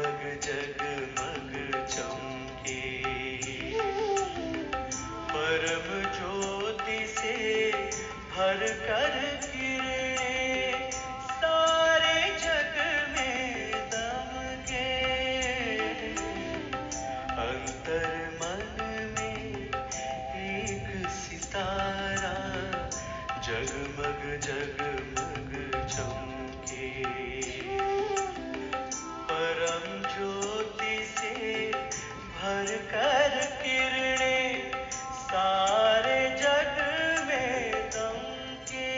जगमग जगमग चमके, परम ज्योति से भर कर किरणें सारे जग में दमके। अंतर मन में एक सितारा जगमग जगमग चमके, परम ज्योति से भर कर किरणें सारे जग में दमके।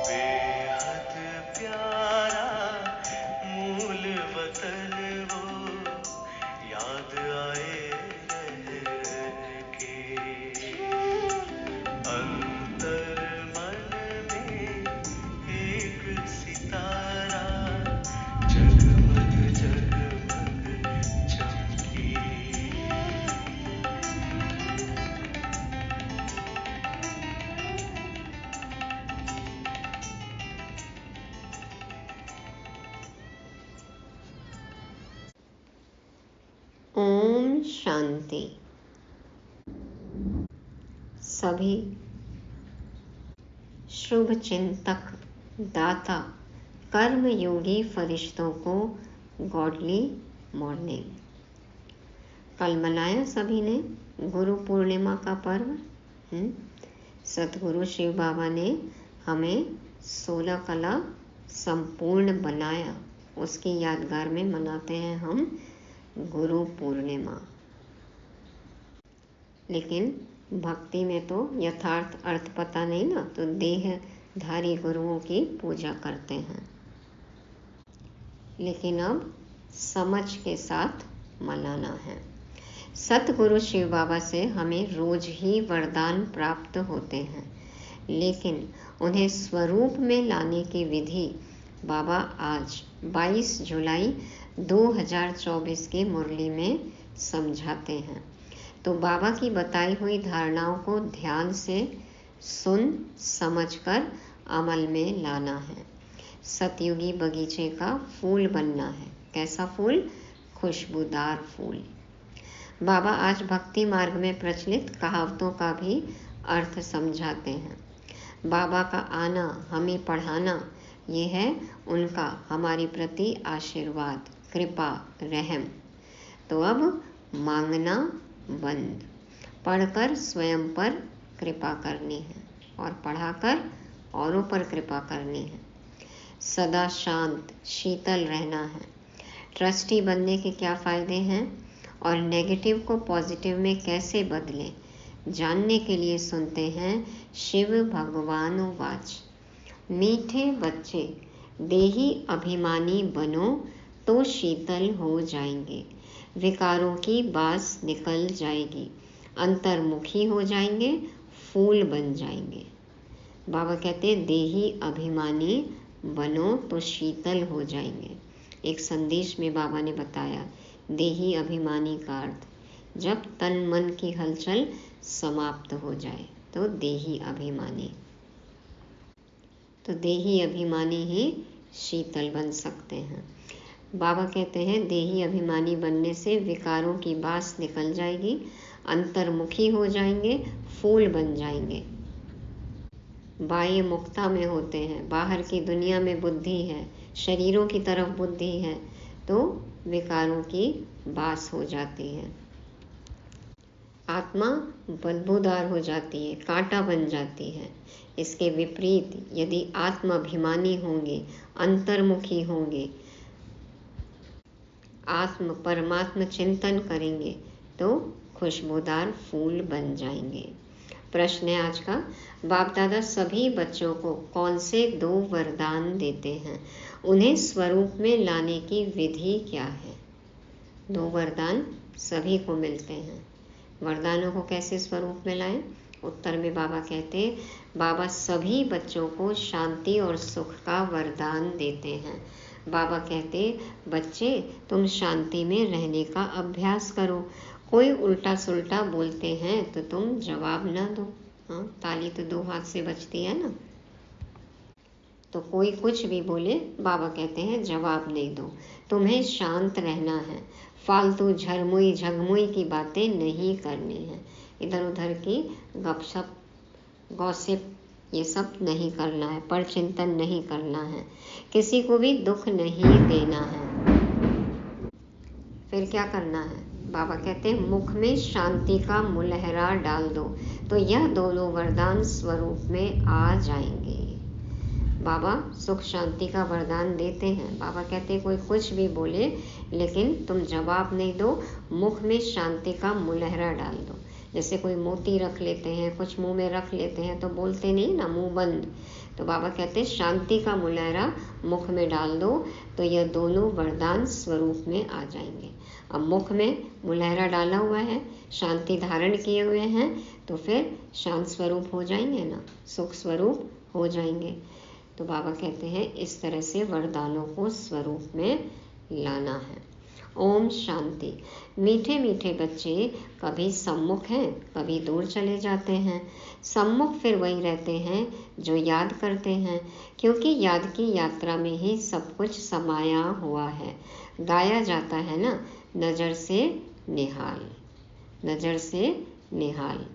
बेहद प्यारा मूल वतन वो याद आए रह रह के। अंतर मन में एक सितारा जगमग जगमग चमके। ओम शांति। सभी शुभ चिंतक, दाता, कर्म योगी फरिश्तों को गॉडली मॉर्निंग। कल मनाया सभी ने गुरु पूर्णिमा का पर्व। सतगुरु शिव बाबा ने हमें 16 कला संपूर्ण बनाया, उसकी यादगार में मनाते हैं हम गुरु पूर्णिमा। लेकिन भक्ति में तो यथार्थ अर्थ पता नहीं ना, तो देहधारी गुरुओं की पूजा करते हैं। लेकिन अब समझ के साथ मनाना है। सतगुरु शिव बाबा से हमें रोज ही वरदान प्राप्त होते हैं, लेकिन उन्हें स्वरूप में लाने की विधि बाबा आज 22 जुलाई 2024 की मुरली में समझाते हैं। तो बाबा की बताई हुई धारणाओं को ध्यान से सुन समझकर अमल में लाना है। सतयुगी बगीचे का फूल बनना है। कैसा फूल? खुशबूदार फूल। बाबा आज भक्ति मार्ग में प्रचलित कहावतों का भी अर्थ समझाते हैं। बाबा का आना, हमें पढ़ाना, ये है उनका हमारी प्रति आशीर्वाद, कृपा, रहम। तो अब मांगना बंद, पढ़कर स्वयं पर कृपा करनी है और पढ़ाकर औरों पर कृपा करनी है। सदा शांत शीतल रहना है। ट्रस्टी बनने के क्या फ़ायदे हैं और नेगेटिव को पॉजिटिव में कैसे बदलें, जानने के लिए सुनते हैं शिव भगवान वाच। मीठे बच्चे, देही अभिमानी बनो तो शीतल हो जाएंगे, विकारों की बास निकल जाएगी, अंतर्मुखी हो जाएंगे, फूल बन जाएंगे। बाबा कहते हैं देही अभिमानी बनो तो शीतल हो जाएंगे। एक संदेश में बाबा ने बताया देही अभिमानी का अर्थ, जब तन मन की हलचल समाप्त हो जाए तो देही अभिमानी। तो देही अभिमानी ही शीतल बन सकते हैं। बाबा कहते हैं देही अभिमानी बनने से विकारों की बास निकल जाएगी, अंतर्मुखी हो जाएंगे, फूल बन जाएंगे। बाह्य मुक्ता में होते हैं, बाहर की दुनिया में बुद्धि है, शरीरों की तरफ बुद्धि है, तो विकारों की बास हो जाती है। आत्मा बदबूदार हो जाती है, कांटा बन जाती है। इसके विपरीत यदि आत्माभिमानी होंगे, अंतर्मुखी होंगे, आत्म परमात्म चिंतन करेंगे तो खुशबूदार फूल बन जाएंगे। प्रश्न है आज का, बाप दादा सभी बच्चों को कौन से 2 वरदान देते हैं? उन्हें स्वरूप में लाने की विधि क्या है? 2 वरदान सभी को मिलते हैं। वरदानों को कैसे स्वरूप में लाएं? उत्तर में बाबा कहते, बाबा सभी बच्चों को शांति और सुख का वरदान देते हैं। बाबा कहते, बच्चे तुम शांति में रहने का अभ्यास करो। कोई उल्टा सुल्टा बोलते हैं तो तुम जवाब ना दो। हाँ, ताली तो 2 हाथ से बजती है ना। तो कोई कुछ भी बोले, बाबा कहते हैं जवाब नहीं दो, तुम्हें शांत रहना है। फालतू झरमुई झगमुई की बातें नहीं करनी है। इधर उधर की गपशप गॉसिप ये सब नहीं करना है, पर चिंतन नहीं करना है, किसी को भी दुख नहीं देना है। फिर क्या करना है? बाबा कहते हैं मुख में शांति का मुलहरा डाल दो, तो यह दोनों वरदान स्वरूप में आ जाएंगे। बाबा सुख शांति का वरदान देते हैं। बाबा कहते हैं कोई कुछ भी बोले लेकिन तुम जवाब नहीं दो, मुख में शांति का मुलहरा डाल दो। जैसे कोई मोती रख लेते हैं, कुछ मुंह में रख लेते हैं तो बोलते नहीं ना, मुंह बंद। तो बाबा कहते हैं शांति का मुलहरा मुख में डाल दो, तो यह दोनों वरदान स्वरूप में आ जाएंगे। अब मुख में मुलहरा डाला हुआ है, शांति धारण किए हुए हैं, तो फिर शांत स्वरूप हो जाएंगे ना, सुख स्वरूप हो जाएंगे। तो बाबा कहते हैं इस तरह से वरदानों को स्वरूप में लाना है। ओम शांति। मीठे मीठे बच्चे कभी सम्मुख हैं, कभी दूर चले जाते हैं। सम्मुख फिर वही रहते हैं जो याद करते हैं, क्योंकि याद की यात्रा में ही सब कुछ समाया हुआ है। गाया जाता है ना, नजर से निहाल, नजर से निहाल।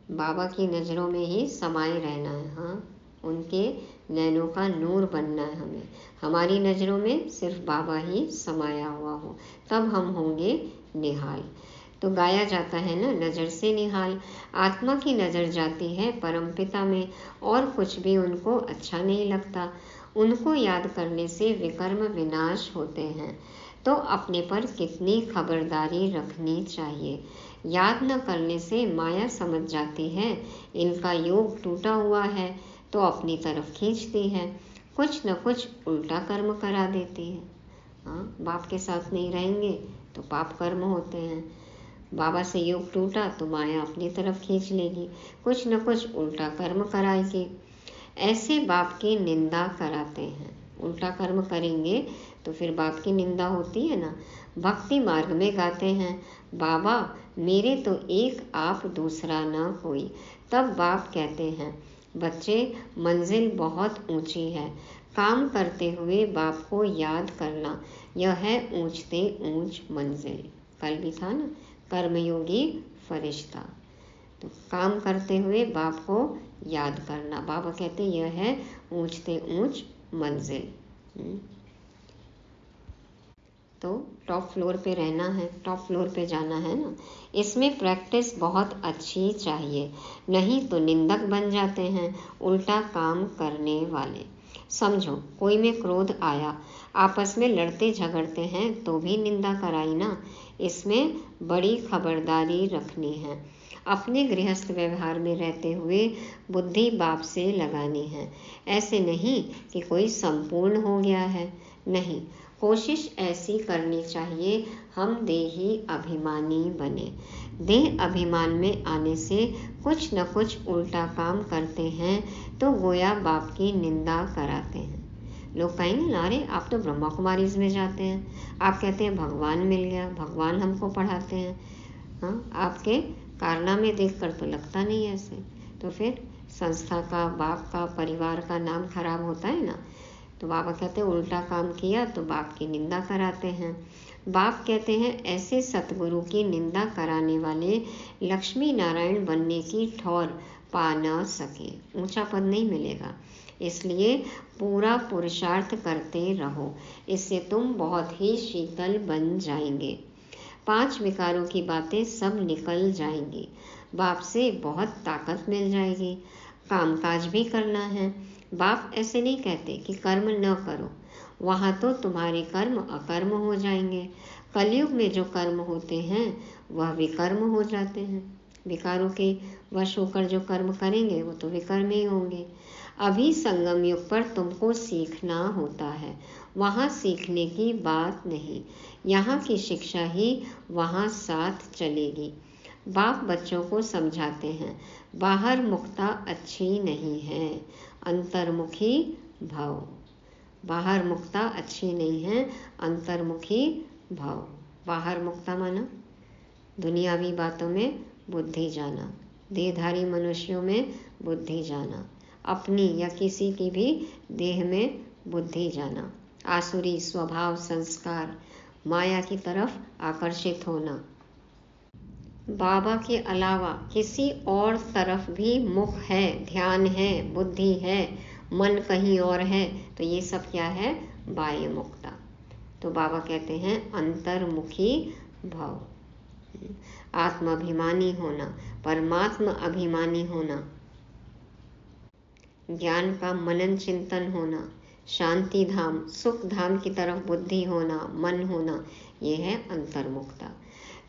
बाबा की नज़रों में ही समाये रहना है। हाँ, उनके नैनों का नूर बनना है हमें। हमारी नज़रों में सिर्फ बाबा ही समाया हुआ हो, तब हम होंगे निहाल। तो गाया जाता है ना, नज़र से निहाल। आत्मा की नज़र जाती है परमपिता में, और कुछ भी उनको अच्छा नहीं लगता। उनको याद करने से विकर्म विनाश होते हैं। तो अपने पर कितनी खबरदारी रखनी चाहिए। याद न करने से माया समझ जाती है इनका योग टूटा हुआ है, तो अपनी तरफ खींचती है, कुछ न कुछ उल्टा कर्म करा देती है। हाँ, बाप के साथ नहीं रहेंगे तो पाप कर्म होते हैं। बाबा से योग टूटा तो माया अपनी तरफ खींच लेगी, कुछ न कुछ उल्टा कर्म कराएगी। ऐसे बाप की निंदा कराते हैं। उल्टा कर्म करेंगे तो फिर बाप की निंदा होती है ना। भक्ति मार्ग में गाते हैं, बाबा मेरे तो एक आप दूसरा ना कोई। तब बाप कहते हैं, बच्चे मंजिल बहुत ऊंची है, काम करते हुए बाप को याद करना, यह है ऊंचते ऊंच मंजिल। कल भी था ना, कर्मयोगी फरिश्ता। तो काम करते हुए बाप को याद करना, बाबा कहते यह है ऊंचते ऊंच मंजिल। तो टॉप फ्लोर पे रहना है, टॉप फ्लोर पे जाना है ना। इसमें प्रैक्टिस बहुत अच्छी चाहिए, नहीं तो निंदक बन जाते हैं, उल्टा काम करने वाले। समझो कोई में क्रोध आया, आपस में लड़ते झगड़ते हैं तो भी निंदा कराई ना। इसमें बड़ी खबरदारी रखनी है। अपने गृहस्थ व्यवहार में रहते हुए बुद्धि बाप से लगानी है। ऐसे नहीं कि कोई संपूर्ण हो गया है, नहीं, कोशिश ऐसी करनी चाहिए हम देही अभिमानी बने। देह अभिमान में आने से कुछ न कुछ उल्टा काम करते हैं तो गोया बाप की निंदा कराते हैं। लोग कहेंगे ना, अरे आप तो ब्रह्मा कुमारीज में जाते हैं, आप कहते हैं भगवान मिल गया, भगवान हमको पढ़ाते हैं। हाँ, आपके कारनामे देखकर तो लगता नहीं ऐसे। तो फिर संस्था का, बाप का, परिवार का नाम खराब होता है ना, तो बाबा कहते हैं उल्टा काम किया तो बाप की निंदा कराते हैं। बाप कहते हैं ऐसे सतगुरु की निंदा कराने वाले लक्ष्मी नारायण बनने की ठौर पा न सके, ऊंचा पद नहीं मिलेगा। इसलिए पूरा पुरुषार्थ करते रहो, इससे तुम बहुत ही शीतल बन जाएंगे। 5 विकारों की बातें सब निकल जाएंगी। बाप से बहुत ताकत मिल जाएगी। कामकाज भी करना है। बाप ऐसे नहीं कहते कि कर्म न करो, वहाँ तो तुम्हारे कर्म अकर्म हो जाएंगे। कलयुग में जो कर्म होते हैं वह विकर्म हो जाते हैं। विकारों के वश होकर जो कर्म करेंगे वो तो विकर्म ही होंगे। अभी संगम युग पर तुमको सीखना होता है, वहाँ सीखने की बात नहीं। यहाँ की शिक्षा ही वहाँ साथ चलेगी। बाप बच्चों को समझाते हैं, बाहर मुक्ता अच्छी नहीं है, अंतर्मुखी भव। बाहर मुक्ता अच्छी नहीं है, अंतर्मुखी भव। बाहर मुक्ता माना दुनियावी बातों में बुद्धि जाना, देहधारी मनुष्यों में बुद्धि जाना, अपनी या किसी की भी देह में बुद्धि जाना, आसुरी स्वभाव संस्कार, माया की तरफ आकर्षित होना। बाबा के अलावा किसी और तरफ भी मुख है, ध्यान है, बुद्धि है, मन कहीं और है, तो ये सब क्या है? बाह्य मुक्ता। तो बाबा कहते हैं अंतर्मुखी भव। आत्माभिमानी होना, परमात्मा अभिमानी होना, ज्ञान का मनन चिंतन होना, शांति धाम, सुख धाम की तरफ बुद्धि होना, मन होना, ये है अंतर्मुखता।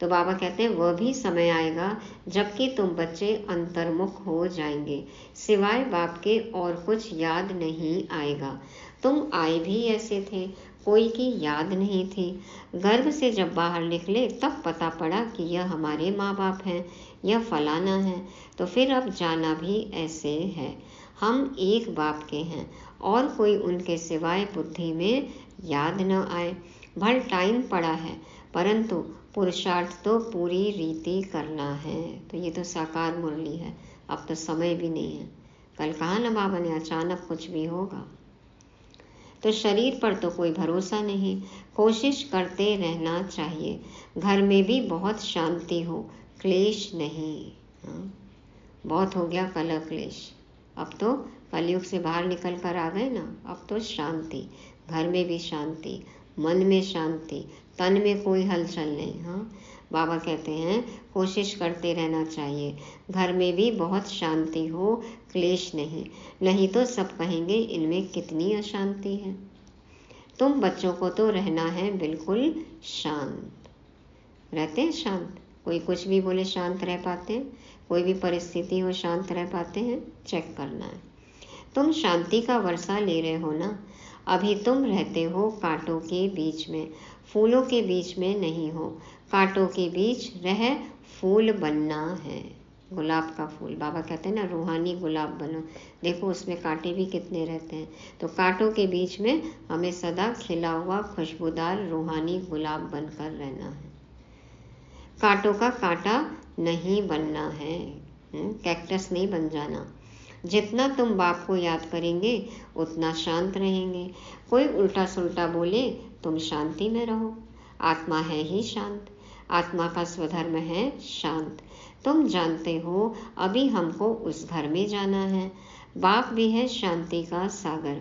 तो बाबा कहते हैं वह भी समय आएगा जबकि तुम बच्चे अंतर्मुख हो जाएंगे, सिवाय बाप के और कुछ याद नहीं आएगा। तुम आए भी ऐसे थे, कोई की याद नहीं थी। गर्भ से जब बाहर निकले तब पता पड़ा कि यह हमारे माँ बाप हैं, यह फलाना है। तो फिर अब जाना भी ऐसे है, हम एक बाप के हैं और कोई उनके सिवाय बुद्धि में याद न आए। भल टाइम पड़ा है, परंतु पुरुषार्थ तो पूरी रीति करना है। तो ये तो साकार मुरली है, अब तो समय भी नहीं है। कल कहाँ न बाबा ने अचानक कुछ भी होगा। तो शरीर पर तो कोई भरोसा नहीं, कोशिश करते रहना चाहिए। घर में भी बहुत शांति हो, क्लेश नहीं। हाँ, बहुत हो गया कलह क्लेश, अब तो कलयुग से बाहर निकल कर आ गए ना, अब तो शांति, घर में भी शांति, मन में शांति, तन में कोई हलचल नहीं। हाँ, बाबा कहते हैं कोशिश करते रहना चाहिए, घर में भी बहुत शांति हो, क्लेश नहीं, नहीं तो सब कहेंगे इनमें कितनी अशांति है। तुम बच्चों को तो रहना है बिल्कुल शांत। रहते हैं शांत? कोई कुछ भी बोले शांत रह पाते हैं? कोई भी परिस्थिति हो शांत रह पाते हैं? चेक करना है। तुम शांति का वर्षा ले रहे हो ना। अभी तुम रहते हो कांटों के बीच में, फूलों के बीच में नहीं हो। कांटों के बीच रह फूल बनना है, गुलाब का फूल। बाबा कहते हैं ना रूहानी गुलाब बनो। देखो उसमें कांटे भी कितने रहते हैं। तो कांटों के बीच में हमें सदा खिला हुआ खुशबूदार रूहानी गुलाब बनकर रहना है। कांटों का कांटा नहीं बनना है, कैक्टस नहीं बन जाना। जितना तुम बाप को याद करेंगे उतना शांत रहेंगे। कोई उल्टा सुल्टा बोले तुम शांति में रहो। आत्मा है ही शांत, आत्मा का स्वधर्म है शांत। तुम जानते हो अभी हमको उस घर में जाना है। बाप भी है शांति का सागर,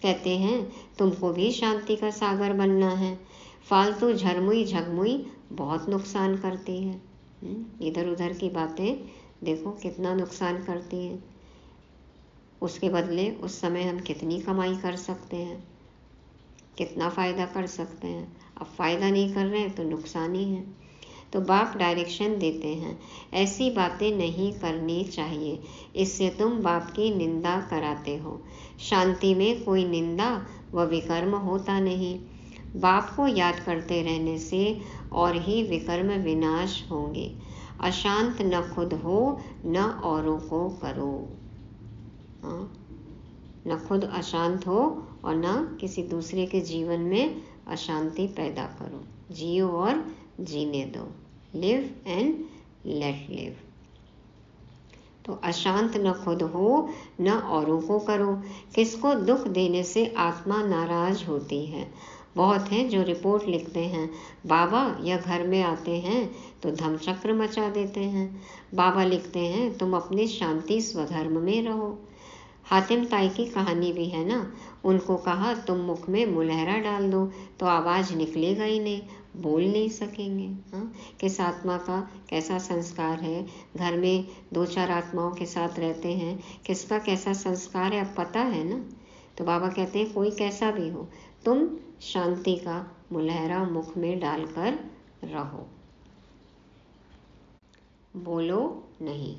कहते हैं तुमको भी शांति का सागर बनना है। फालतू झरमुई झगमुई बहुत नुकसान करती है। इधर उधर की बातें देखो कितना नुकसान करती हैं। उसके बदले उस समय हम कितनी कमाई कर सकते हैं, कितना फ़ायदा कर सकते हैं। अब फ़ायदा नहीं कर रहे हैं तो नुकसान ही है। तो बाप डायरेक्शन देते हैं ऐसी बातें नहीं करनी चाहिए, इससे तुम बाप की निंदा कराते हो। शांति में कोई निंदा व विकर्म होता नहीं। बाप को याद करते रहने से और ही विकर्म विनाश होंगे। अशांत न खुद हो न औरों को करो। न खुद अशांत हो और न किसी दूसरे के जीवन में अशांति पैदा करो। जियो और जीने दो, लिव एंड लेट लिव। तो अशांत न खुद हो न औरों को करो। किसको दुख देने से आत्मा नाराज होती है। बहुत हैं जो रिपोर्ट लिखते हैं, बाबा या घर में आते हैं तो धमचक्र मचा देते हैं। बाबा लिखते हैं तुम अपने शांति स्वधर्म में रहो। हातिम ताई की कहानी भी है ना, उनको कहा तुम मुख में मुलहरा डाल दो तो आवाज निकलेगा ही नहीं, बोल नहीं सकेंगे। हाँ, किस आत्मा का कैसा संस्कार है, घर में 2-4 आत्माओं के साथ रहते हैं, किसका कैसा संस्कार है अब पता है ना। तो बाबा कहते हैं कोई कैसा भी हो, तुम शांति का मुलहरा मुख में डालकर रहो, बोलो नहीं।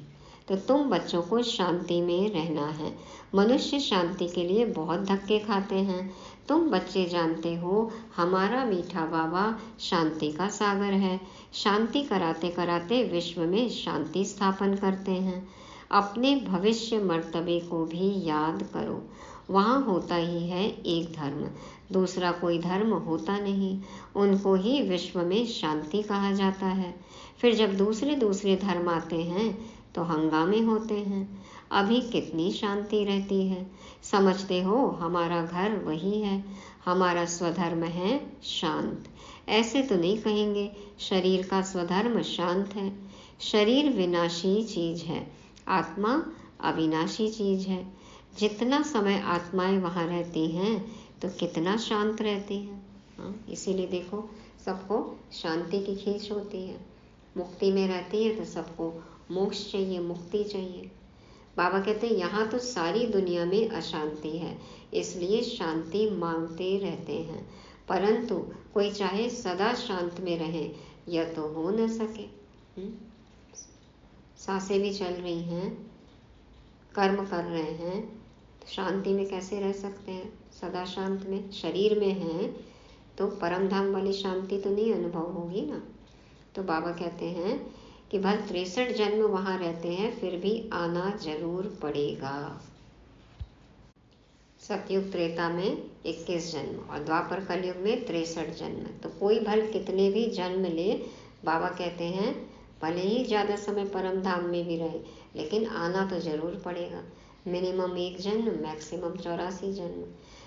तो तुम बच्चों को शांति में रहना है। मनुष्य शांति के लिए बहुत धक्के खाते हैं। तुम बच्चे जानते हो हमारा मीठा बाबा शांति का सागर है। शांति कराते कराते विश्व में शांति स्थापन करते हैं। अपने भविष्य मर्तबे को भी याद करो। वहाँ होता ही है एक धर्म, दूसरा कोई धर्म होता नहीं। उनको ही विश्व में शांति कहा जाता है। फिर जब दूसरे दूसरे धर्म आते हैं तो हंगामे होते हैं। अभी कितनी शांति रहती है। समझते हो हमारा घर वही है, हमारा स्वधर्म है शांत। ऐसे तो नहीं कहेंगे शरीर का स्वधर्म शांत है। शरीर विनाशी चीज है, आत्मा अविनाशी चीज है। जितना समय आत्माएं वहाँ रहती हैं तो कितना शांत रहती हैं। हाँ, इसीलिए देखो सबको शांति की खींच होती है। मुक्ति में रहती है तो सबको मोक्ष चाहिए, मुक्ति चाहिए। बाबा कहते हैं यहाँ तो सारी दुनिया में अशांति है, इसलिए शांति मांगते रहते हैं। परंतु कोई चाहे सदा शांत में रहे, यह तो हो न सके। सांसें भी चल रही हैं, कर्म कर रहे हैं, तो शांति में कैसे रह सकते हैं सदा शांत में। शरीर में हैं तो परम धाम वाली शांति तो नहीं अनुभव होगी ना। तो बाबा कहते हैं कि भल 63 जन्म वहाँ रहते हैं फिर भी आना जरूर पड़ेगा। सतयुग त्रेता में 21 जन्म और द्वापर कलयुग में 63 जन्म। तो कोई भल कितने भी जन्म ले, बाबा कहते हैं भले ही ज़्यादा समय परम धाम में भी रहे लेकिन आना तो जरूर पड़ेगा। मिनिमम 1 जन्म, मैक्सिमम 84 जन्म।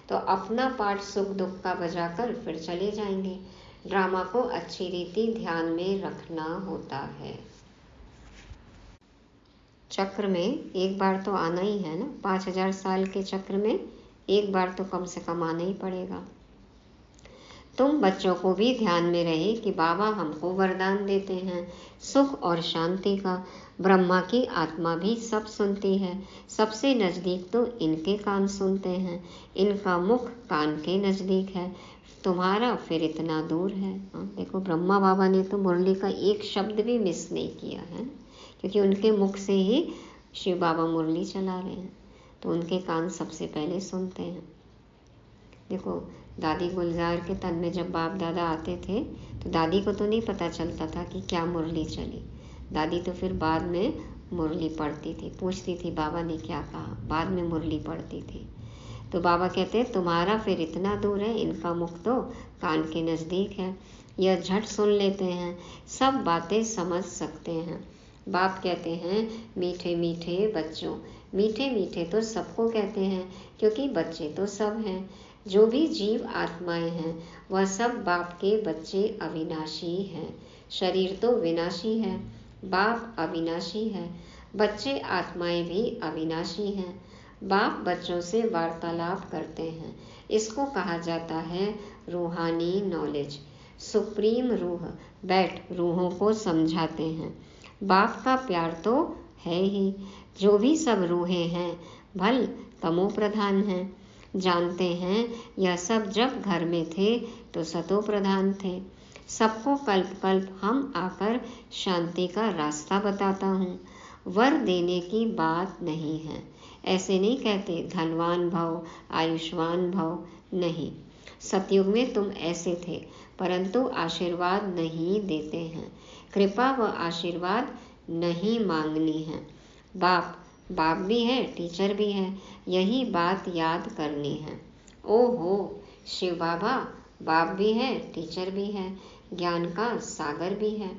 तो अपना पाठ सुख दुख का बजाकर फिर चले जाएंगे। ड्रामा को अच्छी रीति ध्यान में रखना होता है। चक्र में एक बार तो आना ही है ना, 5000 साल के चक्र में एक बार तो कम से कम आना ही पड़ेगा। तुम बच्चों को भी ध्यान में रहे कि बाबा हमको वरदान देते हैं सुख और शांति का। ब्रह्मा की आत्मा भी सब सुनती है। सबसे नज़दीक तो इनके कान सुनते हैं, इनका मुख कान के नज़दीक है, तुम्हारा फिर इतना दूर है। देखो ब्रह्मा बाबा ने तो मुरली का एक शब्द भी मिस नहीं किया है, क्योंकि उनके मुख से ही शिव बाबा मुरली चला रहे हैं, तो उनके कान सबसे पहले सुनते हैं। देखो दादी गुलजार के तन में जब बाप दादा आते थे तो दादी को तो नहीं पता चलता था कि क्या मुरली चली। दादी तो फिर बाद में मुरली पढ़ती थी, पूछती थी बाबा ने क्या कहा, बाद में मुरली पढ़ती थी। तो बाबा कहते हैं तुम्हारा फिर इतना दूर है, इनका मुख तो कान के नज़दीक है, यह झट सुन लेते हैं, सब बातें समझ सकते हैं। बाप कहते हैं मीठे मीठे बच्चों। मीठे मीठे तो सबको कहते हैं क्योंकि बच्चे तो सब हैं। जो भी जीव आत्माएं हैं वह सब बाप के बच्चे अविनाशी हैं। शरीर तो विनाशी है, बाप अविनाशी है, बच्चे आत्माएं भी अविनाशी हैं। बाप बच्चों से वार्तालाप करते हैं, इसको कहा जाता है रूहानी नॉलेज। सुप्रीम रूह बैठ रूहों को समझाते हैं। बाप का प्यार तो है ही। जो भी सब रूहें हैं भल तमो प्रधान हैं, जानते हैं यह सब जब घर में थे तो सतो प्रधान थे। सबको कल्प कल्प हम आकर शांति का रास्ता बताता हूँ। वर देने की बात नहीं है, ऐसे नहीं कहते धनवान भव आयुष्मान भव, नहीं। सतयुग में तुम ऐसे थे, परंतु आशीर्वाद नहीं देते हैं। कृपा व आशीर्वाद नहीं मांगनी है। बाप बाप भी है, टीचर भी है, यही बात याद करनी है। ओहो शिव बाबा बाप भी है, टीचर भी है, ज्ञान का सागर भी है।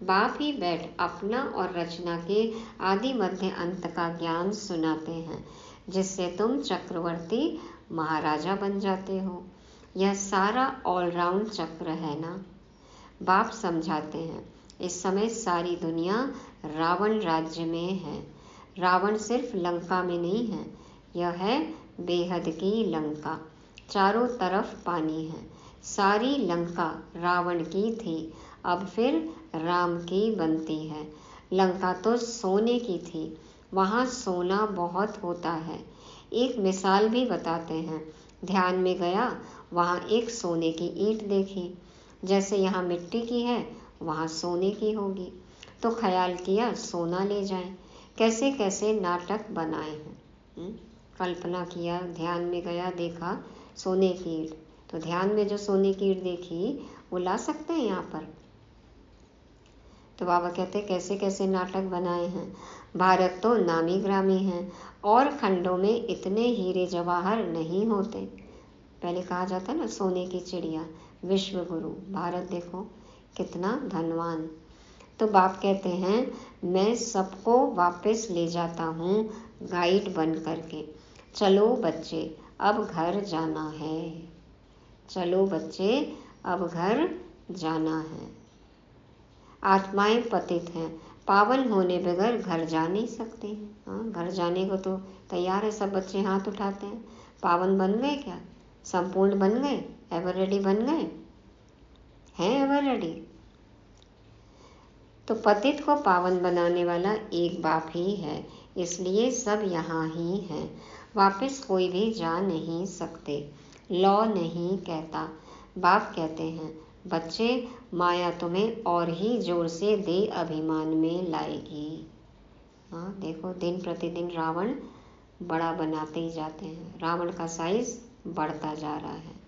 बाप ही बैठ अपना और रचना के आदि मध्य अंत का ज्ञान सुनाते हैं, जिससे तुम चक्रवर्ती महाराजा बन जाते हो। यह सारा ऑलराउंड चक्र है ना। बाप समझाते हैं, इस समय सारी दुनिया रावण राज्य में है। रावण सिर्फ लंका में नहीं है, यह है बेहद की लंका। चारों तरफ पानी है। सारी लंका रावण की थी, अब फिर राम की बनती है। लंका तो सोने की थी, वहाँ सोना बहुत होता है। एक मिसाल भी बताते हैं। ध्यान में गया, वहाँ एक सोने की ईंट देखी। जैसे यहाँ मिट्टी की है, वहाँ सोने की होगी। तो ख्याल किया सोना ले जाएं। कैसे कैसे नाटक बनाए हैं। कल्पना किया, ध्यान में गया, देखा सोने की ईंट। तो ध्यान में जो सोने की ईंट देखी वो ला सकते हैं यहाँ पर। तो बाबा कहते कैसे कैसे नाटक बनाए हैं। भारत तो नामी ग्रामी है और खंडों में इतने हीरे जवाहर नहीं होते। पहले कहा जाता ना सोने की चिड़िया, विश्व गुरु। भारत देखो कितना धनवान। तो बाप कहते हैं मैं सबको वापस ले जाता हूँ गाइड बन करके। चलो बच्चे अब घर जाना है। चलो बच्चे अब घर जाना है। आत्माएं पतित हैं, पावन होने बगैर घर जा नहीं सकते। हाँ, घर जाने को तो तैयार है सब बच्चे, हाथ उठाते हैं। पावन बन गए क्या? संपूर्ण बन गए? एवर रेडी बन गए हैं? Ever ready? तो पतित को पावन बनाने वाला एक बाप ही है, इसलिए सब यहाँ ही हैं। वापस कोई भी जा नहीं सकते, लॉ नहीं कहता। बाप कहते हैं बच्चे माया तुम्हें और ही जोर से दे अभिमान में लाएगी। हाँ देखो, दिन प्रतिदिन रावण बड़ा बनाते ही जाते हैं। रावण का साइज बढ़ता जा रहा है।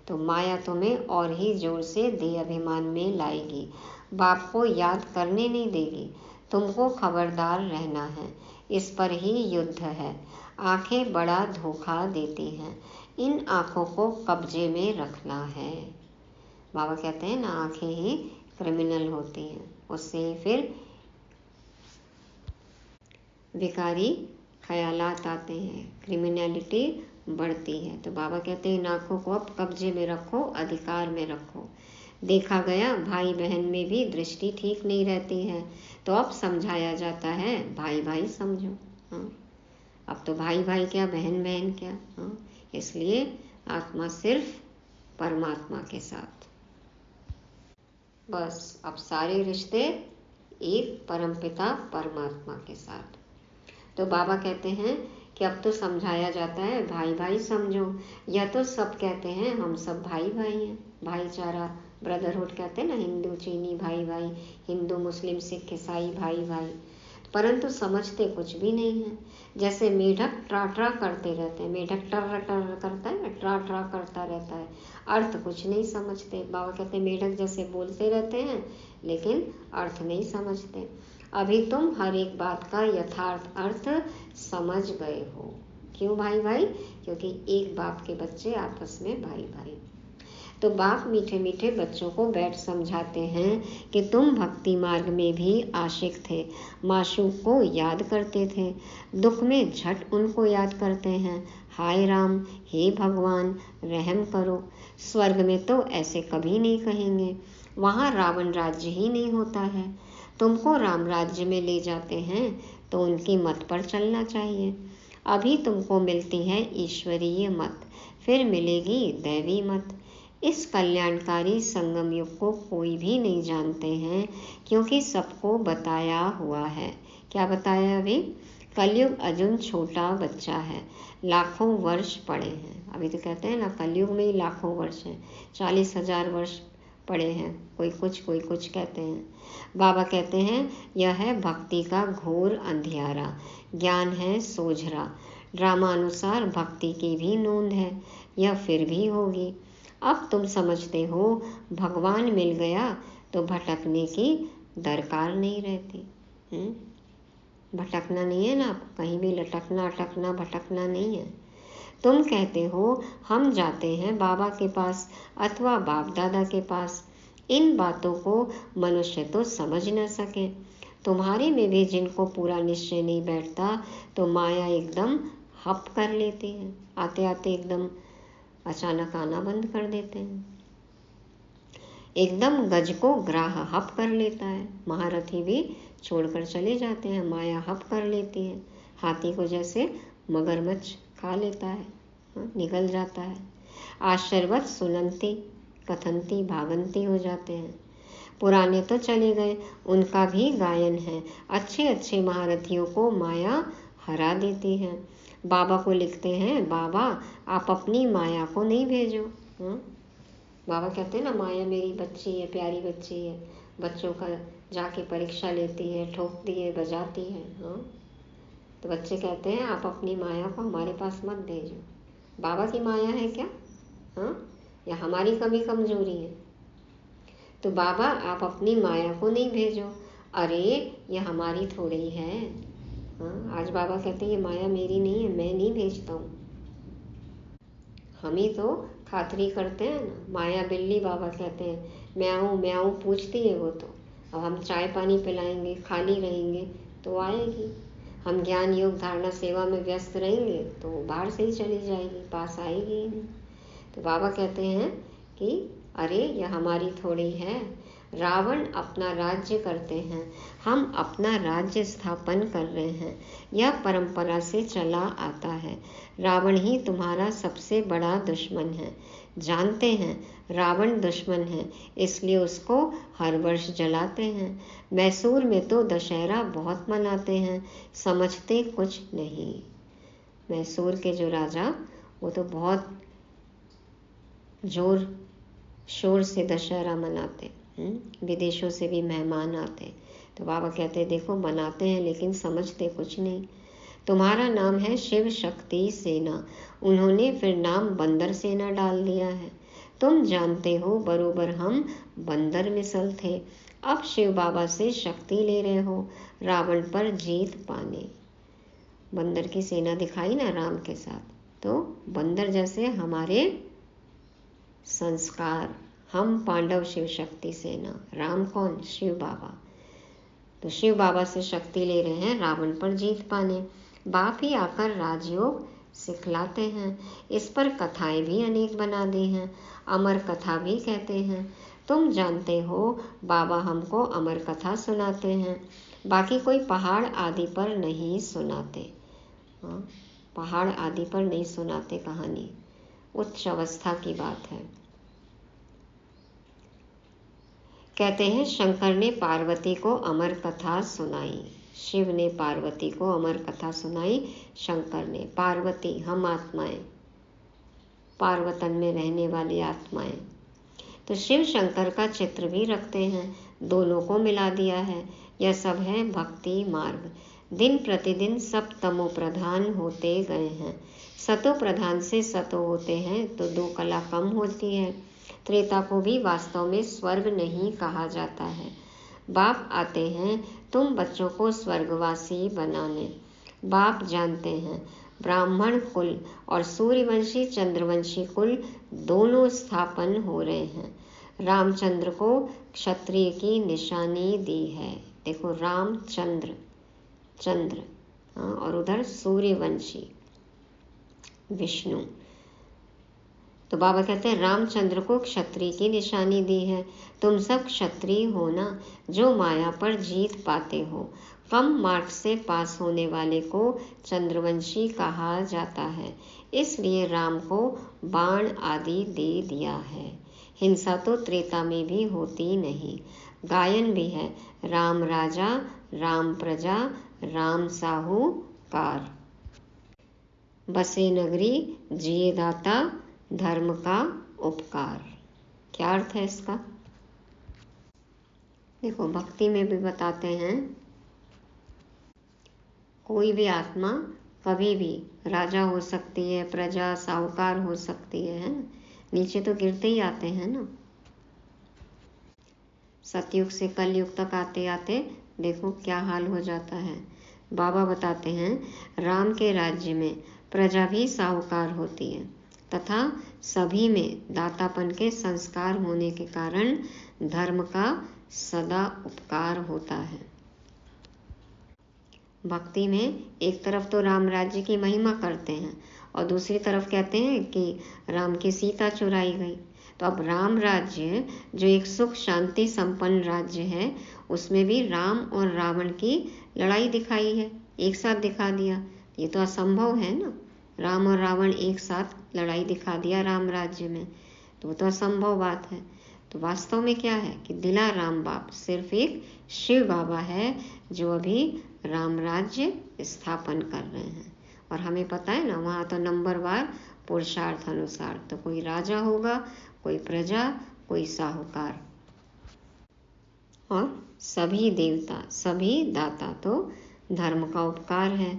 तो माया तुम्हें और ही जोर से दे अभिमान में लाएगी। बाप को याद करने नहीं देगी। तुमको खबरदार रहना है, इस पर ही युद्ध है। आंखें बड़ा धोखा देती हैं, इन आंखों को कब्जे में रखना है। बाबा कहते हैं ना, आंखें ही क्रिमिनल होती हैं, उससे फिर विकारी ख्यालात आते हैं, क्रिमिनलिटी बढ़ती है। तो बाबा कहते हैं इन आँखों को अब कब्जे में रखो, अधिकार में रखो। देखा गया भाई बहन में भी दृष्टि ठीक नहीं रहती है, तो अब समझाया जाता है भाई भाई समझो। हाँ, अब तो भाई भाई क्या, बहन बहन क्या। हाँ, इसलिए आत्मा सिर्फ परमात्मा के साथ। बस अब सारे रिश्ते एक परमपिता परमात्मा के साथ। तो बाबा कहते हैं कि अब तो समझाया जाता है भाई भाई समझो। यह तो सब कहते हैं हम सब भाई भाई हैं, भाईचारा, ब्रदरहुड कहते हैं ना, हिंदू चीनी भाई भाई, हिंदू मुस्लिम सिख ईसाई भाई भाई, परंतु समझते कुछ भी नहीं है। जैसे मेढक ट्रा ट्रा करते रहते हैं, मेढक टर टर करता है, ट्रा ट्रा करता रहता है, अर्थ कुछ नहीं समझते। बाबा कहते हैं मेढक जैसे बोलते रहते हैं लेकिन अर्थ नहीं समझते। अभी तुम हर एक बात का यथार्थ अर्थ समझ गए हो। क्यों भाई भाई? क्योंकि एक बाप के बच्चे आपस में भाई भाई। तो बाप मीठे मीठे बच्चों को बैठ समझाते हैं कि तुम भक्ति मार्ग में भी आशिक थे, माशूक को याद करते थे, दुख में झट उनको याद करते हैं। हाय राम, हे भगवान रहम करो। स्वर्ग में तो ऐसे कभी नहीं कहेंगे, वहाँ रावण राज्य ही नहीं होता है। तुमको राम राज्य में ले जाते हैं तो उनकी मत पर चलना चाहिए। अभी तुमको मिलती है ईश्वरीय मत, फिर मिलेगी दैवी मत। इस कल्याणकारी संगम युग को कोई भी नहीं जानते हैं, क्योंकि सबको बताया हुआ है। क्या बताया? अभी कलयुग अजुन छोटा बच्चा है, लाखों वर्ष पड़े हैं। अभी तो कहते हैं ना कलयुग में ही लाखों वर्ष हैं, 40,000 वर्ष पड़े हैं, कोई कुछ कहते हैं। बाबा कहते हैं यह है भक्ति का घोर अंधियारा, ज्ञान है सोझरा। ड्रामानुसार भक्ति की भी नोंद है, यह फिर भी होगी। अब तुम समझते हो भगवान मिल गया तो भटकने की दरकार नहीं रहती। भटकना नहीं है ना, कहीं भी लटकना अटकना भटकना नहीं है। तुम कहते हो हम जाते हैं बाबा के पास अथवा बाप दादा के पास, इन बातों को मनुष्य तो समझ न सके। तुम्हारे में भी जिनको पूरा निश्चय नहीं बैठता तो माया एकदम हप कर लेती है, आते आते एकदम अचानक आना बंद कर देते हैं। एकदम गज को ग्राह हप कर लेता है। महारथी भी छोड़कर चले जाते हैं, माया हप कर लेती है। हाथी को जैसे मगरमच्छ खा लेता है, निगल जाता है। आश्चर्यवत सुनंती कथनती भागंती हो जाते हैं। पुराने तो चले गए, उनका भी गायन है। अच्छे अच्छे महारथियों को माया हरा देती है। बाबा को लिखते हैं, बाबा आप अपनी माया को नहीं भेजो। बाबा कहते हैं ना, माया मेरी बच्ची है, प्यारी बच्ची है, बच्चों का जाके परीक्षा लेती है, ठोकती है, बजाती है। तो बच्चे कहते हैं आप अपनी माया को हमारे पास मत भेजो। बाबा की माया है क्या? या हमारी कभी कमजोरी है? तो बाबा आप अपनी माया को नहीं भेजो। अरे ये हमारी थोड़ी है। आज बाबा कहते हैं ये माया मेरी नहीं है, मैं नहीं भेजता हूँ। हम ही तो खातरी करते हैं ना। माया बिल्ली बाबा कहते हैं, म्याऊं पूछती है वो तो। अब हम चाय पानी पिलाएंगे, खाली रहेंगे तो आएगी। हम ज्ञान योग धारणा सेवा में व्यस्त रहेंगे तो बाहर से ही चली जाएगी, पास आएगी ही नहीं। तो बाबा कहते हैं कि अरे यह हमारी थोड़ी है। रावण अपना राज्य करते हैं, हम अपना राज्य स्थापन कर रहे हैं। यह परंपरा से चला आता है। रावण ही तुम्हारा सबसे बड़ा दुश्मन है। जानते हैं रावण दुश्मन है, इसलिए उसको हर वर्ष जलाते हैं। मैसूर में तो दशहरा बहुत मनाते हैं, समझते कुछ नहीं। मैसूर के जो राजा, वो तो बहुत जोर शोर से दशहरा मनाते। विदेशों से भी मेहमान आते। तो बाबा कहते देखो मनाते हैं लेकिन समझते कुछ नहीं। तुम्हारा नाम है शिव शक्ति सेना, उन्होंने फिर नाम बंदर सेना डाल दिया है। तुम जानते हो बरोबर हम बंदर मिसल थे, अब शिव बाबा से शक्ति ले रहे हो रावण पर जीत पाने। बंदर की सेना दिखाई ना राम के साथ, तो बंदर जैसे हमारे संस्कार। हम पांडव शिव शक्ति सेना, राम कौन? शिव बाबा। तो शिव बाबा से शक्ति ले रहे हैं रावण पर जीत पाने। बाप ही आकर राजयोग सिखलाते हैं। इस पर कथाएं भी अनेक बना दी हैं, अमर कथा भी कहते हैं। तुम जानते हो बाबा हमको अमर कथा सुनाते हैं, बाकी कोई पहाड़ आदि पर नहीं सुनाते। पहाड़ आदि पर नहीं सुनाते कहानी, उच्च अवस्था की बात है। कहते हैं शंकर ने पार्वती को अमर कथा सुनाई, शिव ने पार्वती को अमर कथा सुनाई, शंकर ने। पार्वती हम आत्माएं, पार्वतन में रहने वाली आत्माएं। तो शिव शंकर का चित्र भी रखते हैं, दोनों को मिला दिया है। यह सब है भक्ति मार्ग। दिन प्रतिदिन सब तमो प्रधान होते गए हैं। सतो प्रधान से सतो होते हैं तो दो कला कम होती है। त्रेता को भी वास्तव में स्वर्ग नहीं कहा जाता है। बाप आते हैं तुम बच्चों को स्वर्गवासी बनाने। बाप जानते हैं ब्राह्मण कुल और सूर्यवंशी चंद्रवंशी कुल दोनों स्थापन हो रहे हैं। रामचंद्र को क्षत्रिय की निशानी दी है। देखो रामचंद्र, चंद्र, और उधर सूर्यवंशी विष्णु। तो बाबा कहते हैं रामचंद्र को क्षत्रिय की निशानी दी है। तुम सब क्षत्रिय हो ना, जो माया पर जीत पाते हो। कम मार्क्स से पास होने वाले को चंद्रवंशी कहा जाता है, इसलिए राम को बाण आदि दे दिया है। हिंसा तो त्रेता में भी होती नहीं। गायन भी है, राम राजा राम प्रजा राम साहूकार। बसे नगरी जिए दाता धर्म का उपकार। क्या अर्थ है इसका? देखो भक्ति में भी बताते हैं कोई भी आत्मा कभी भी राजा हो सकती है, प्रजा साहूकार हो सकती है ना? नीचे तो गिरते ही आते हैं ना। सतयुग से कलयुग तक आते आते देखो क्या हाल हो जाता है। बाबा बताते हैं राम के राज्य में प्रजा भी साहूकार होती है, तथा सभी में दातापन के संस्कार होने के कारण धर्म का सदा उपकार होता है। भक्ति में एक तरफ तो राम राज्य की महिमा करते हैं और दूसरी तरफ कहते हैं कि राम की सीता चुराई गई। तो अब राम राज्य जो एक सुख शांति संपन्न राज्य है, उसमें भी राम और रावण की लड़ाई दिखाई है, एक साथ दिखा दिया। ये तो असंभव है ना, राम और रावण एक साथ लड़ाई दिखा दिया राम राज्य में, तो वो तो असंभव बात है। तो वास्तव में क्या है कि दिला राम बाप सिर्फ एक शिव बाबा है जो अभी राम राज्य स्थापन कर रहे हैं। और हमें पता है ना, वहाँ तो नंबरवार पुरुषार्थ अनुसार, तो कोई राजा होगा, कोई प्रजा, कोई साहूकार, और सभी देवता सभी दाता तो धर्म का उपकार है।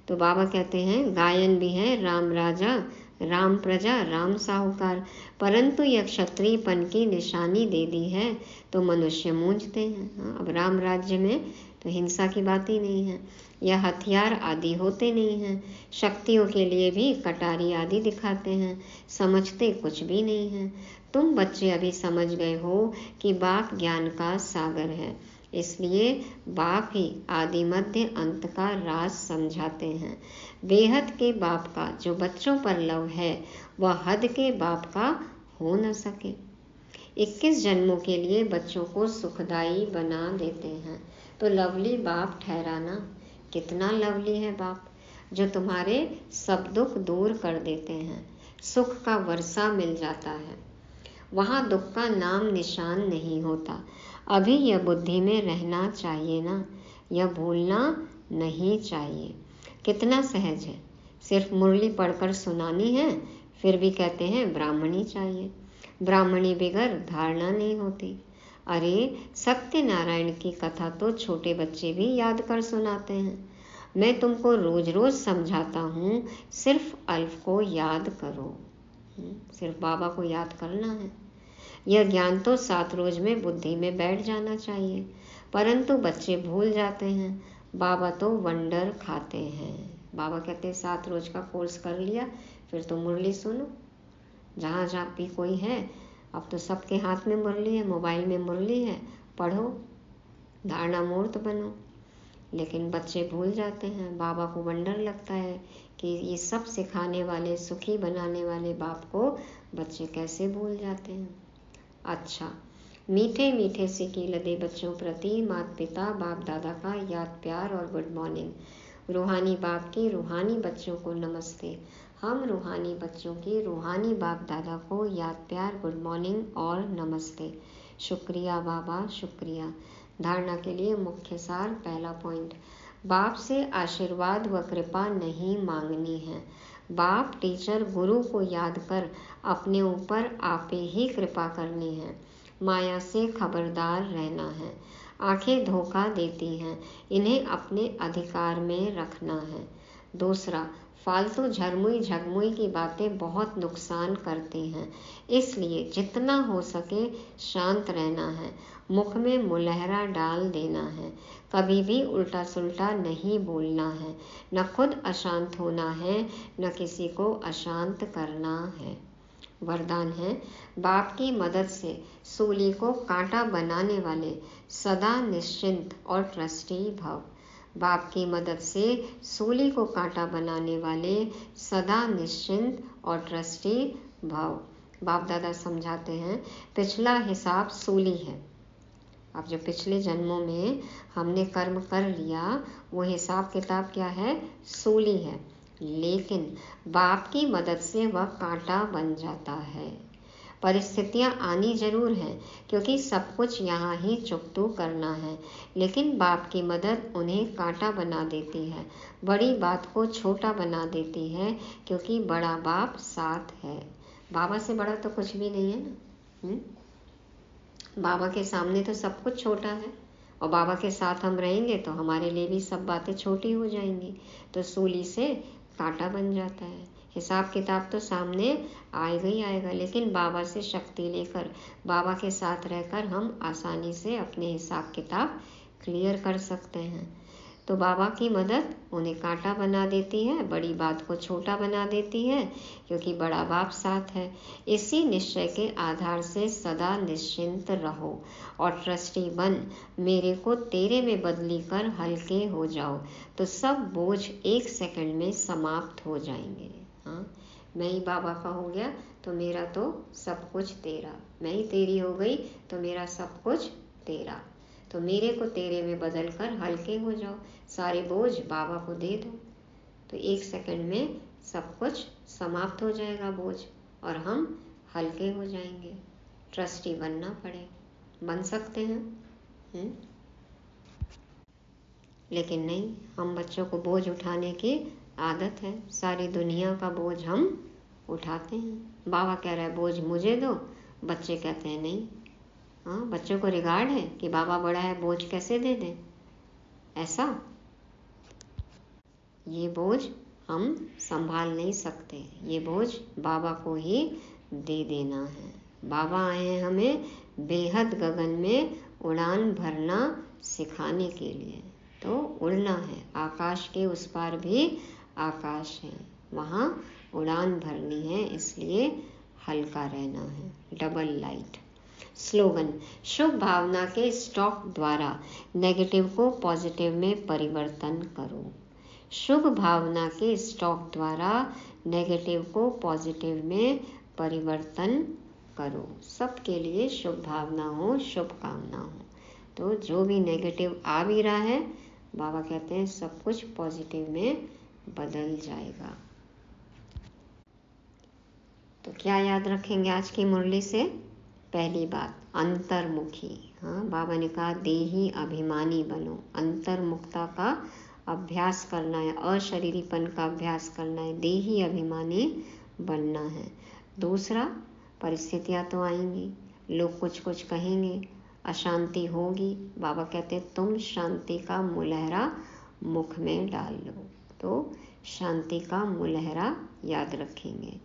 तो बाबा कहते हैं गायन भी है राम राजा राम प्रजा राम साहूकार, परंतु यह क्षत्रियपन की निशानी दे दी है तो मनुष्य मूंझते हैं। अब राम राज्य में तो हिंसा की बात ही नहीं है, यह हथियार आदि होते नहीं हैं, शक्तियों के लिए भी कटारी आदि दिखाते हैं, समझते कुछ भी नहीं है। तुम बच्चे अभी समझ गए हो कि बाप ज्ञान का सागर है, इसलिए बाप ही आदि मध्य अंत का राज समझाते हैं। बेहद के बाप का जो बच्चों पर लव है वह हद के बाप का हो न सके। 21 जन्मों के लिए बच्चों को सुखदायी बना देते हैं, तो लवली बाप ठहराना। कितना लवली है बाप, जो तुम्हारे सब दुख दूर कर देते हैं, सुख का वर्षा मिल जाता है, वहाँ दुख का नाम निशान नहीं होता। अभी यह बुद्धि में रहना चाहिए ना, यह भूलना नहीं चाहिए। कितना सहज है, सिर्फ मुरली पढ़कर सुनानी है, फिर भी कहते हैं ब्राह्मणी चाहिए, ब्राह्मणी बगैर धारणा नहीं होती। अरे सत्यनारायण की कथा तो छोटे बच्चे भी याद कर सुनाते हैं। मैं तुमको रोज रोज समझाता हूँ, सिर्फ अल्फ को याद करो, सिर्फ बाबा को याद करना है। यह ज्ञान तो 7 रोज में बुद्धि में बैठ जाना चाहिए, परंतु बच्चे भूल जाते हैं। बाबा तो वंडर खाते हैं। बाबा कहते हैं 7 रोज का कोर्स कर लिया, फिर तो मुरली सुनो, जहाँ जहाँ भी कोई है। अब तो सबके हाथ में मुरली है, मोबाइल में मुरली है, पढ़ो, धारणा मूर्त बनो। लेकिन बच्चे भूल जाते हैं। बाबा को वंडर लगता है कि ये सब सिखाने वाले, सुखी बनाने वाले बाप को बच्चे कैसे भूल जाते हैं। अच्छा, मीठे मीठे से की लदे बच्चों प्रति माता पिता बाप दादा का याद प्यार और गुड मॉर्निंग। रूहानी बाप की रूहानी बच्चों को नमस्ते। हम रूहानी बच्चों की रूहानी बाप दादा को याद प्यार, गुड मॉर्निंग और नमस्ते। शुक्रिया बाबा, शुक्रिया। धारणा के लिए मुख्य सार, पहला पॉइंट, बाप से आशीर्वाद व कृपा नहीं मांगनी है। बाप टीचर गुरु को याद कर अपने ऊपर आपे ही कृपा करनी है। माया से खबरदार रहना है। आंखें धोखा देती हैं, इन्हें अपने अधिकार में रखना है। दूसरा, फालतू झरमुई झगमुई की बातें बहुत नुकसान करती हैं, इसलिए जितना हो सके शांत रहना है। मुख में मुलहरा डाल देना है, कभी भी उल्टा सुल्टा नहीं बोलना है। न खुद अशांत होना है, न किसी को अशांत करना है। वरदान है, बाप की मदद से सूली को कांटा बनाने वाले सदा निश्चिंत और ट्रस्टी भव। बाप की मदद से सूली को कांटा बनाने वाले सदा निश्चिंत और ट्रस्टी भव। बाप दादा समझाते हैं, पिछला हिसाब सूली है। अब जो पिछले जन्मों में हमने कर्म कर लिया, वो हिसाब किताब क्या है, सूली है, लेकिन बाप की मदद से वह कांटा बन जाता है। परिस्थितियां आनी जरूर हैं, क्योंकि सब कुछ यहाँ ही चुकतू करना है, लेकिन बाप की मदद उन्हें कांटा बना देती है, बड़ी बात को छोटा बना देती है, क्योंकि बड़ा बाप साथ है। बाबा से बड़ा तो कुछ भी नहीं है ना। बाबा के सामने तो सब कुछ छोटा है, और बाबा के साथ हम रहेंगे तो हमारे लिए भी सब बातें छोटी हो जाएंगी। तो सूली से कांटा बन जाता है। हिसाब किताब तो सामने आएगा ही आएगा, लेकिन बाबा से शक्ति लेकर, बाबा के साथ रहकर हम आसानी से अपने हिसाब किताब क्लियर कर सकते हैं। तो बाबा की मदद उन्हें कांटा बना देती है, बड़ी बात को छोटा बना देती है, क्योंकि बड़ा बाप साथ है। इसी निश्चय के आधार से सदा निश्चिंत रहो और ट्रस्टी बन मेरे को तेरे में बदली कर हल्के हो जाओ, तो सब बोझ 1 सेकंड में समाप्त हो जाएंगे। हाँ, मैं ही बाबा का हो गया तो मेरा तो सब कुछ तेरा, मैं ही तेरी हो गई तो मेरा सब कुछ तेरा, तो मेरे को तेरे में बदल कर हल्के हो जाओ, सारे बोझ बाबा को दे दो, तो 1 सेकंड में सब कुछ समाप्त हो जाएगा बोझ, और हम हल्के हो जाएंगे। ट्रस्टी बनना पड़े, बन सकते हैं। लेकिन नहीं, हम बच्चों को बोझ उठाने की आदत है, सारी दुनिया का बोझ हम उठाते हैं। बाबा कह रहा है बोझ मुझे दो, बच्चे कहते हैं नहीं। हाँ, बच्चों को रिगार्ड है कि बाबा बड़ा है, बोझ कैसे दे दें, ऐसा ये बोझ हम संभाल नहीं सकते, ये बोझ बाबा को ही दे देना है। बाबा आए हैं हमें बेहद गगन में उड़ान भरना सिखाने के लिए, तो उड़ना है, आकाश के उस पार भी आकाश है, वहाँ उड़ान भरनी है, इसलिए हल्का रहना है। Double light. स्लोगन, शुभ भावना के स्टॉक द्वारा नेगेटिव को पॉजिटिव में परिवर्तन करो। शुभ भावना के स्टॉक द्वारा नेगेटिव को पॉजिटिव में परिवर्तन करो। सबके लिए शुभ भावना हो, शुभकामना हो, तो जो भी नेगेटिव आ भी रहा है, बाबा कहते हैं सब कुछ पॉजिटिव में बदल जाएगा। तो क्या याद रखेंगे आज की मुरली से? पहली बात, अंतर्मुखी। हाँ, बाबा ने कहा देही अभिमानी बनो, अंतर्मुखता का अभ्यास करना है, अशरीरीपन का अभ्यास करना है, देही अभिमानी बनना है। दूसरा, परिस्थितियाँ तो आएंगी, लोग कुछ कुछ कहेंगे, अशांति होगी, बाबा कहते तुम शांति का मुलहरा मुख में डाल लो, तो शांति का मुलहरा याद रखेंगे।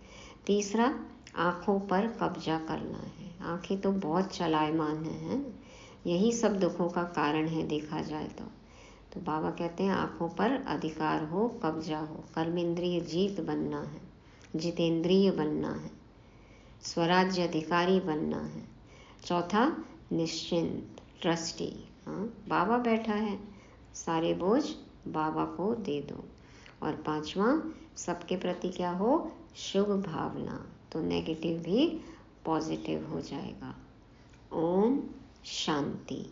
तीसरा, आँखों पर कब्जा करना है, आँखें तो बहुत चलायमान हैं, यही सब दुखों का कारण है देखा जाए तो बाबा कहते हैं आँखों पर अधिकार हो, कब्जा हो, कर्मेंद्रिय जीत बनना है, जितेंद्रिय बनना है, स्वराज्य अधिकारी बनना है। चौथा, निश्चिंत, ट्रस्टी। हाँ, बाबा बैठा है, सारे बोझ बाबा को दे दो। और पांचवा, सबके प्रति क्या हो, शुभ भावना, तो नेगेटिव भी पॉजिटिव हो जाएगा। ओम शांति।